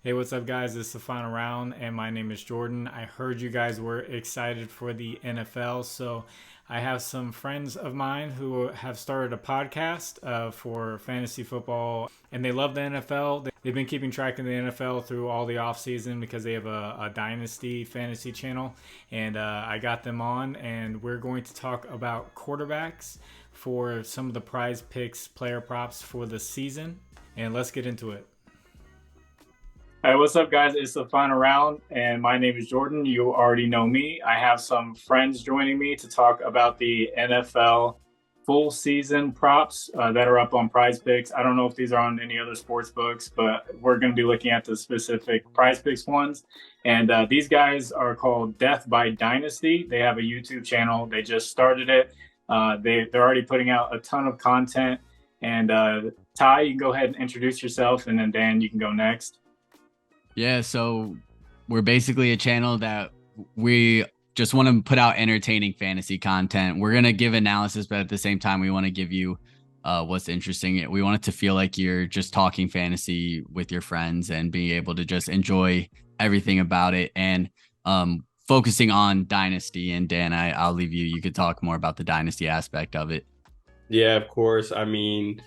Hey, what's up, guys? This is the final round, and my name is Jordan. I heard you guys were excited for the NFL, so I have some friends of mine who have started a podcast for fantasy football, and they love the NFL. They've been keeping track of the NFL through all the offseason because they have a Dynasty fantasy channel, and I got them on, and we're going to talk about quarterbacks for some of the prize picks player props for the season, and let's get into it. Hey, what's up, guys? It's the final round, and my name is Jordan. You already know me. I have some friends joining me to talk about the NFL full season props that are up on Prizepicks. I don't know if these are on any other sports books, but we're going to be looking at the specific Prizepicks ones. And these guys are called Death by Dynasty. They have a YouTube channel. They just started it. They're already putting out a ton of content. And Ty, you can go ahead and introduce yourself, and then Dan, you can go next. Yeah, so we're basically a channel that we just want to put out entertaining fantasy content. We're going to give analysis, but at the same time, we want to give you what's interesting. We want it to feel like you're just talking fantasy with your friends and being able to just enjoy everything about it and focusing on Dynasty. And Dan, I'll leave you. You could talk more about the Dynasty aspect of it. Yeah, of course. I mean,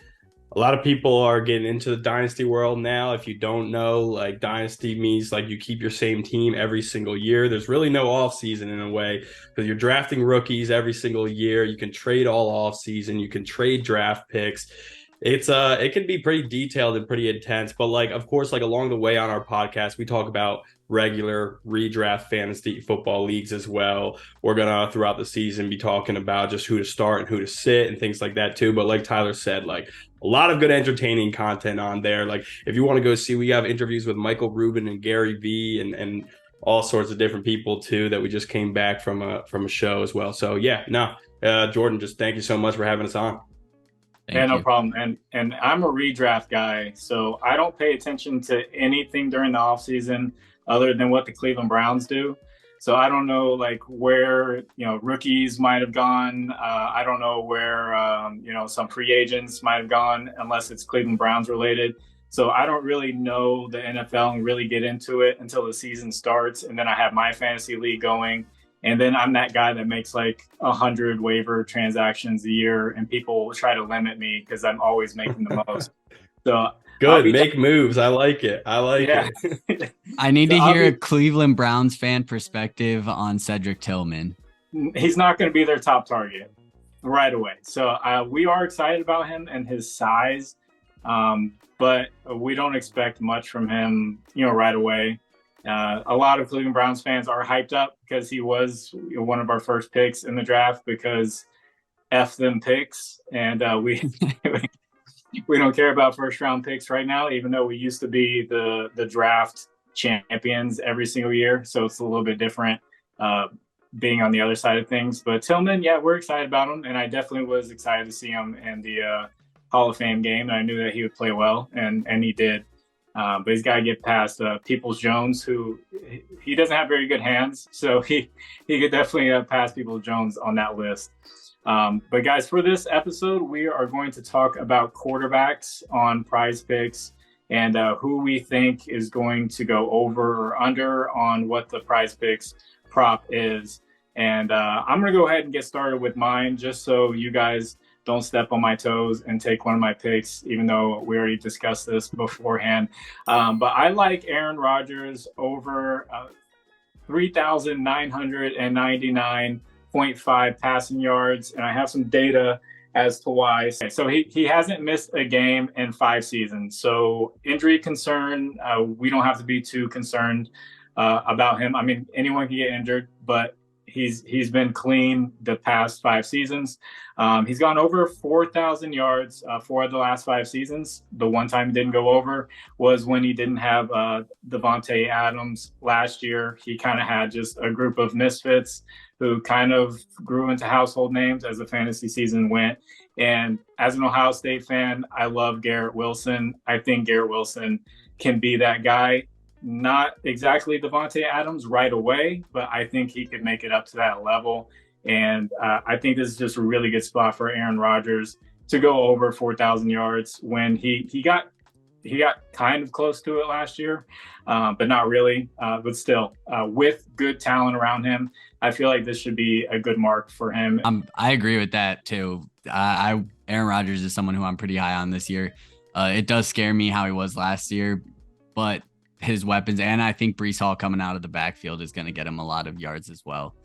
a lot of people are getting into the dynasty world now. If you don't know, like dynasty means like you keep your same team every single year. There's really no off season in a way because you're drafting rookies every single year. You can trade all off season. You can trade draft picks. It can be pretty detailed and pretty intense, but like of course, like along the way on our podcast, we talk about regular redraft fantasy football leagues as well. We're gonna throughout the season be talking about just who to start and who to sit and things like that too. But like Tyler said, like a lot of good entertaining content on there. Like if you want to go see, we have interviews with Michael Rubin and Gary Vee and all sorts of different people too that we just came back from a show as well. So yeah, no, Jordan, just thank you so much for having us on. Yeah, no problem. And I'm a redraft guy, so I don't pay attention to anything during the offseason other than what the Cleveland Browns do. So I don't know like where, rookies might have gone. I don't know where, some free agents might have gone unless it's Cleveland Browns related. So I don't really know the NFL and really get into it until the season starts. And then I have my fantasy league going. And then I'm that guy that makes like 100 waiver transactions a year, and people try to limit me because I'm always making the most. So good, make moves. I like it. it. I need to hear a Cleveland Browns fan perspective on Cedric Tillman. He's not going to be their top target right away. So we are excited about him and his size, but we don't expect much from him, right away. A lot of Cleveland Browns fans are hyped up because he was one of our first picks in the draft because F them picks. And we don't care about first round picks right now, even though we used to be the draft champions every single year. So it's a little bit different being on the other side of things. But Tillman, yeah, we're excited about him. And I definitely was excited to see him in the Hall of Fame game. And I knew that he would play well, and he did. But he's got to get past Peoples-Jones, who he doesn't have very good hands. So he could definitely pass Peoples-Jones on that list. But guys, for this episode, we are going to talk about quarterbacks on Prizepicks and who we think is going to go over or under on what the Prizepicks prop is. And I'm going to go ahead and get started with mine just so you guys don't step on my toes and take one of my picks, even though we already discussed this beforehand. But I like Aaron Rodgers over 3,999.5 passing yards. And I have some data as to why. So he hasn't missed a game in 5 seasons. So injury concern, we don't have to be too concerned about him. I mean, anyone can get injured, but he's been clean the past 5 seasons. He's gone over 4,000 yards for the last 5 seasons. The one time he didn't go over was when he didn't have Devontae Adams last year. He kind of had just a group of misfits who kind of grew into household names as the fantasy season went. And as an Ohio State fan, I love Garrett Wilson. I think Garrett Wilson can be that guy. Not exactly Devontae Adams right away, but I think he could make it up to that level. And I think this is just a really good spot for Aaron Rodgers to go over 4,000 yards when he he got kind of close to it last year, but not really. But still, with good talent around him, I feel like this should be a good mark for him. I agree with that too. Aaron Rodgers is someone who I'm pretty high on this year. It does scare me how he was last year, but his weapons, and I think Breece Hall coming out of the backfield is going to get him a lot of yards as well.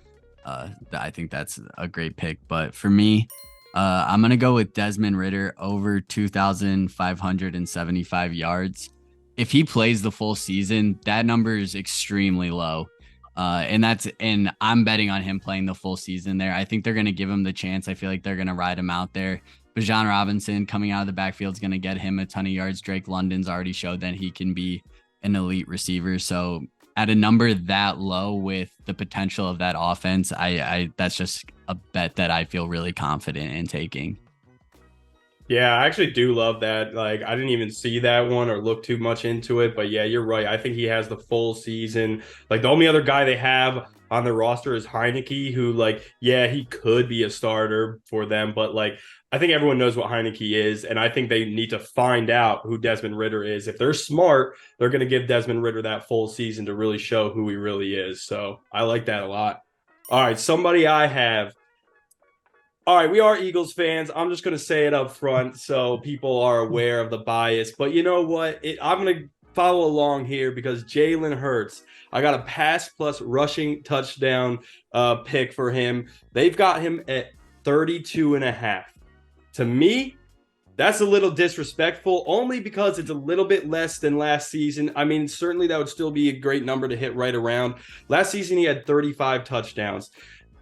I think that's a great pick. But for me, I'm going to go with Desmond Ridder over 2,575 yards. If he plays the full season, that number is extremely low. And I'm betting on him playing the full season there. I think they're going to give him the chance. I feel like they're going to ride him out there. Bijan Robinson coming out of the backfield is going to get him a ton of yards. Drake London's already showed that he can be an elite receiver. So at a number that low with the potential of that offense, I that's just a bet that I feel really confident in taking. Yeah, I actually do love that. Like, I didn't even see that one or look too much into it, but yeah, you're right. I think he has the full season. Like, the only other guy they have on the roster is Heineke, who, like, yeah, he could be a starter for them, but like, I think everyone knows what Heineke is, and I think they need to find out who Desmond Ridder is. If they're smart, they're going to give Desmond Ridder that full season to really show who he really is. So I like that a lot. All right, somebody I have. All right, we are Eagles fans. I'm just going to say it up front so people are aware of the bias. But you know what? I'm going to follow along here because Jalen Hurts, I got a pass plus rushing touchdown pick for him. They've got him at 32.5. To me, that's a little disrespectful, only because it's a little bit less than last season. I mean, certainly that would still be a great number to hit right around. Last season, he had 35 touchdowns,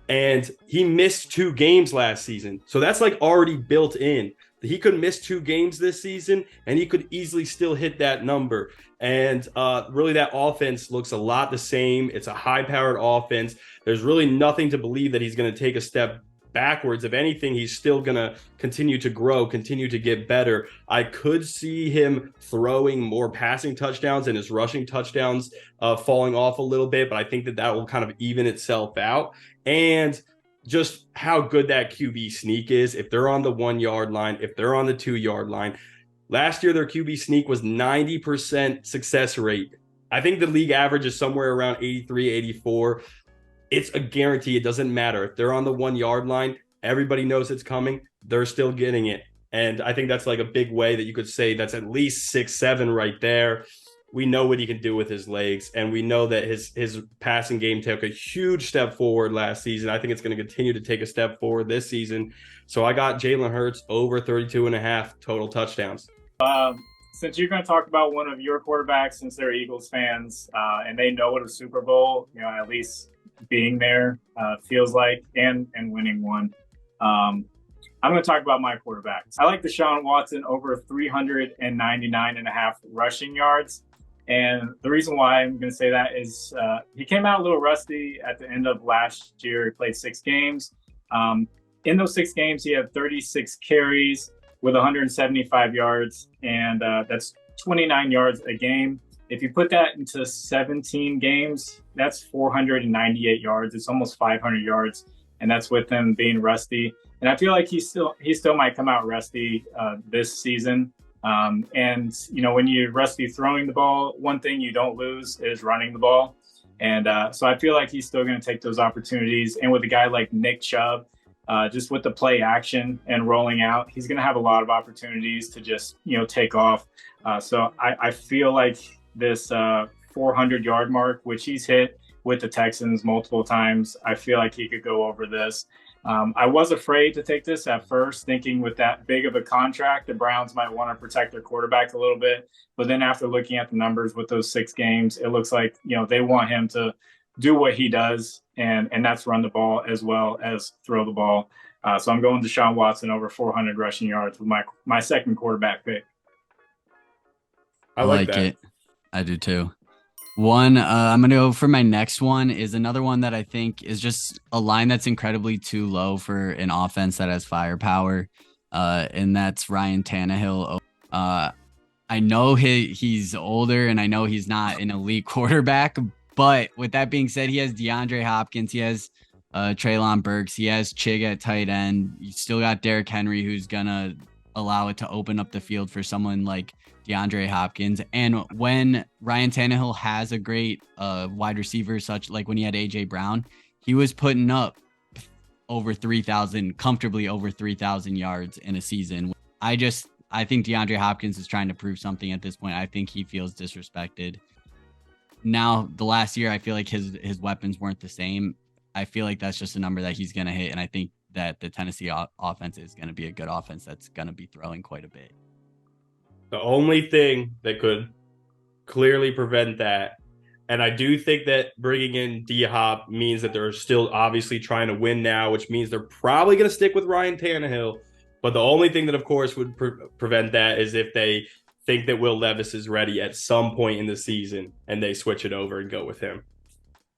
and he missed 2 games last season. So that's like already built in. He could miss 2 games this season, and he could easily still hit that number. And really, that offense looks a lot the same. It's a high-powered offense. There's really nothing to believe that he's going to take a step backwards. If anything, he's still going to continue to grow, continue to get better. I could see him throwing more passing touchdowns and his rushing touchdowns falling off a little bit, but I think that will kind of even itself out. And just how good that QB sneak is. If they're on the 1 yard line, if they're on the 2 yard line. Last year, their QB sneak was 90% success rate. I think the league average is somewhere around 83, 84. It's a guarantee. It doesn't matter. If they're on the 1 yard line, everybody knows it's coming. They're still getting it. And I think that's like a big way that you could say that's at least 6-7 right there. We know what he can do with his legs, and we know that his passing game took a huge step forward last season. I think it's going to continue to take a step forward this season. So I got Jalen Hurts over 32.5 total touchdowns. Since you're going to talk about one of your quarterbacks, since they're Eagles fans, and they know what a Super Bowl, at least being there feels like, and winning one. I'm going to talk about my quarterbacks. I like Deshaun Watson over 399.5 rushing yards. And the reason why I'm going to say that is he came out a little rusty at the end of last year. He played 6 games. In those 6 games, he had 36 carries with 175 yards, and that's 29 yards a game. If you put that into 17 games, that's 498 yards. It's almost 500 yards, and that's with him being rusty. And I feel like he still might come out rusty this season. And when you're rusty throwing the ball, one thing you don't lose is running the ball. And so I feel like he's still going to take those opportunities. And with a guy like Nick Chubb, just with the play action and rolling out, he's going to have a lot of opportunities to just take off. So I feel like this 400-yard mark, which he's hit with the Texans multiple times, I feel like he could go over this. I was afraid to take this at first, thinking with that big of a contract, the Browns might want to protect their quarterback a little bit. But then after looking at the numbers with those 6 games, it looks like, they want him to do what he does, and that's run the ball as well as throw the ball. So I'm going Deshaun Watson over 400 rushing yards with my second quarterback pick. I like that. It. I do too. I'm going to go for my next one is another one that I think is just a line that's incredibly too low for an offense that has firepower. And that's Ryan Tannehill. I know he's older, and I know he's not an elite quarterback, but with that being said, he has DeAndre Hopkins. He has Treylon Burks. He has Chig at tight end. You still got Derrick Henry, who's going to allow it to open up the field for someone like DeAndre Hopkins. And when Ryan Tannehill has a great wide receiver, such like when he had AJ Brown, he was putting up over 3,000, comfortably over 3,000 yards in a season. I think DeAndre Hopkins is trying to prove something at this point. I think he feels disrespected. Now, the last year, I feel like his weapons weren't the same. I feel like that's just a number that he's going to hit. And I think that the Tennessee offense is going to be a good offense that's going to be throwing quite a bit. The only thing that could clearly prevent that, and I do think that bringing in D-Hop means that they're still obviously trying to win now, which means they're probably going to stick with Ryan Tannehill. But the only thing that, of course, would prevent that is if they think that Will Levis is ready at some point in the season and they switch it over and go with him.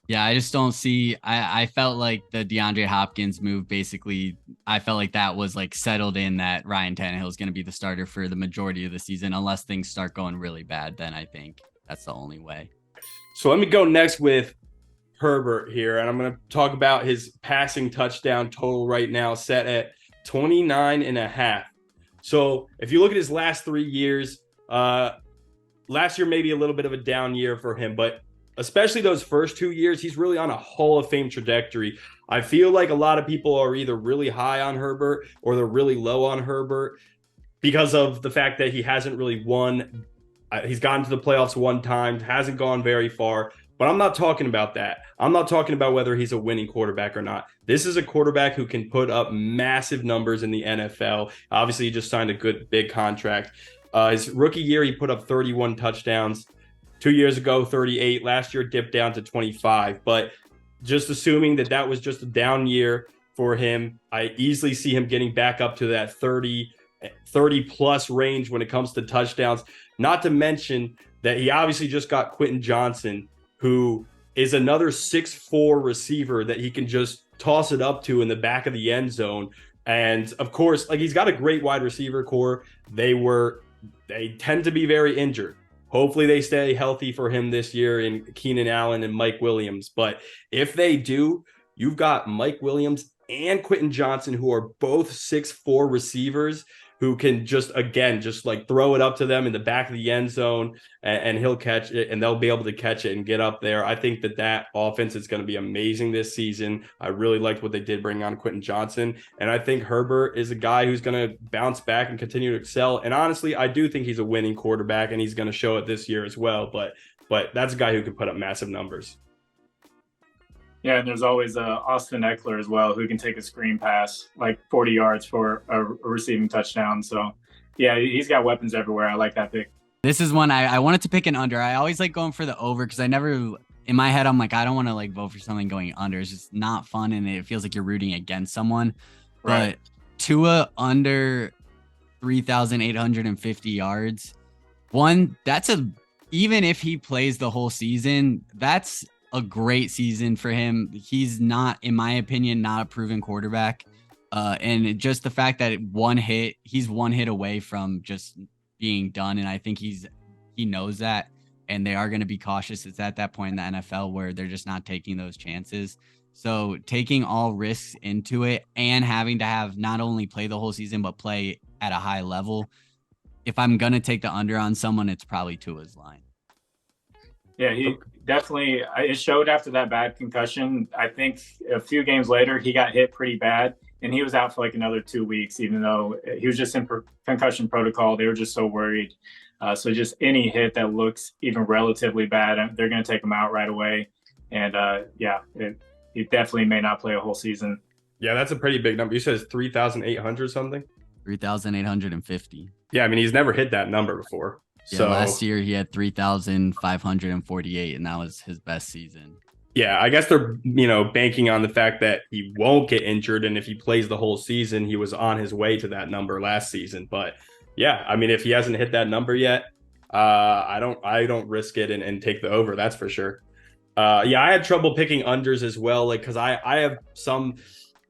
Yeah, I just don't see. I felt like the DeAndre Hopkins move, basically, I felt like that was like settled in that Ryan Tannehill is going to be the starter for the majority of the season, unless things start going really bad. Then I think that's the only way. So let me go next with Herbert here, and I'm going to talk about his passing touchdown total right now, set at 29.5. So if you look at his last 3 years, last year maybe a little bit of a down year for him, but especially those first 2 years, he's really on a Hall of Fame trajectory. I feel like a lot of people are either really high on Herbert or they're really low on Herbert because of the fact that he hasn't really won. He's gotten to the playoffs one time, hasn't gone very far, but I'm not talking about that. I'm not talking about whether he's a winning quarterback or not. This is a quarterback who can put up massive numbers in the NFL. Obviously, he just signed a good big contract. His rookie year, he put up 31 touchdowns. 2 years ago, 38. Last year, dipped down to 25. But just assuming that that was just a down year for him, I easily see him getting back up to that 30 plus range when it comes to touchdowns. Not to mention that he obviously just got Quentin Johnson, who is another 6'4" receiver that he can just toss it up to in the back of the end zone. And of course, like, he's got a great wide receiver core. They tend to be very injured. Hopefully they stay healthy for him this year in Keenan Allen and Mike Williams. But if they do, you've got Mike Williams and Quentin Johnson, who are both 6'4" receivers who can just like throw it up to them in the back of the end zone, and he'll catch it, and they'll be able to catch it and get up there. I think that offense is going to be amazing this season. I really liked what they did bring on Quentin Johnson, and I think Herbert is a guy who's going to bounce back and continue to excel. And honestly, I do think he's a winning quarterback, and he's going to show it this year as well. But that's a guy who can put up massive numbers. Yeah, and there's always Austin Eckler as well, who can take a screen pass like 40 yards for a receiving touchdown. So, yeah, he's got weapons everywhere. I like that pick. This is one I wanted to pick an under. I always like going for the over because I never, in my head, I'm like, I don't want to like vote for something going under. It's just not fun, and it feels like you're rooting against someone. Right. But Tua under 3,850 yards. Even if he plays the whole season, that's a great season for him. He's not, in my opinion, not a proven quarterback. And just the fact that he's one hit away from just being done. And I think he knows that, and they are going to be cautious. It's at that point in the NFL where they're just not taking those chances. So taking all risks into it and having to have not only play the whole season, but play at a high level. If I'm going to take the under on someone, it's probably Tua's line. Yeah, he definitely, it showed after that bad concussion. I think a few games later, he got hit pretty bad, and he was out for like another 2 weeks, even though he was just in concussion protocol. They were just so worried. So just any hit that looks even relatively bad, they're going to take him out right away. And he definitely may not play a whole season. Yeah, that's a pretty big number. You said it's 3,800 something? 3,850. Yeah, I mean, he's never hit that number before. Yeah, so last year he had 3,548, and that was his best season. Yeah, I guess they're, banking on the fact that he won't get injured, and if he plays the whole season, he was on his way to that number last season. But yeah, I mean, if he hasn't hit that number yet, I don't risk it and take the over. That's for sure. I had trouble picking unders as well, like, because I have some.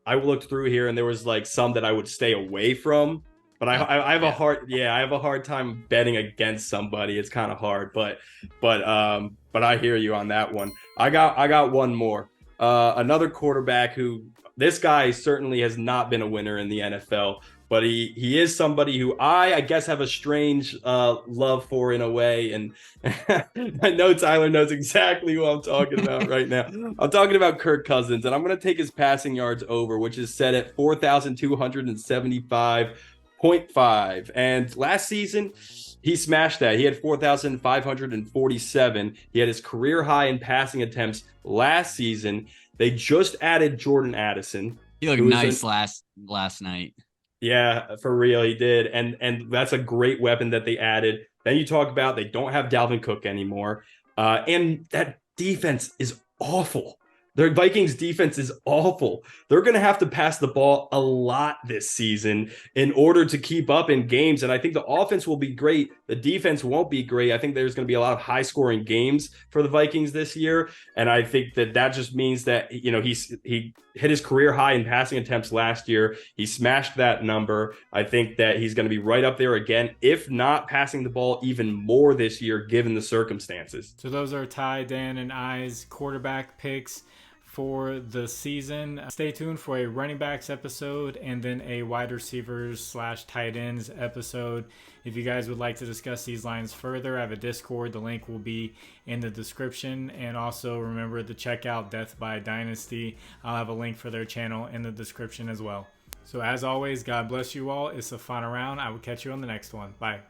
I looked through here, and there was like some that I would stay away from. But I have a hard time betting against somebody. It's kind of hard, but I hear you on that one. I got one more. Another quarterback who, this guy certainly has not been a winner in the NFL, but he is somebody who I guess have a strange love for in a way. And I know Tyler knows exactly who I'm talking about right now. I'm talking about Kirk Cousins, and I'm going to take his passing yards over, which is set at 4,275.5. And last season, he smashed that. He had 4,547. He had his career high in passing attempts last season. They just added Jordan Addison. He looked nice last night. Yeah, for real, he did. And that's a great weapon that they added. Then you talk about they don't have Dalvin Cook anymore. And that defense is awful. Their Vikings defense is awful. They're going to have to pass the ball a lot this season in order to keep up in games. And I think the offense will be great. The defense won't be great. I think there's going to be a lot of high scoring games for the Vikings this year. And I think that just means that, he hit his career high in passing attempts last year. He smashed that number. I think that he's going to be right up there again, if not passing the ball even more this year, given the circumstances. So those are Ty, Dan, and I's quarterback picks for the season. Stay tuned for a running backs episode and then a wide receivers / tight ends episode. If you guys would like to discuss these lines further, I have a Discord. The link will be in the description. And also remember to check out Death by Dynasty. I'll have a link for their channel in the description as well. So as always, God bless you all. It's the final round. I will catch you on the next one. Bye.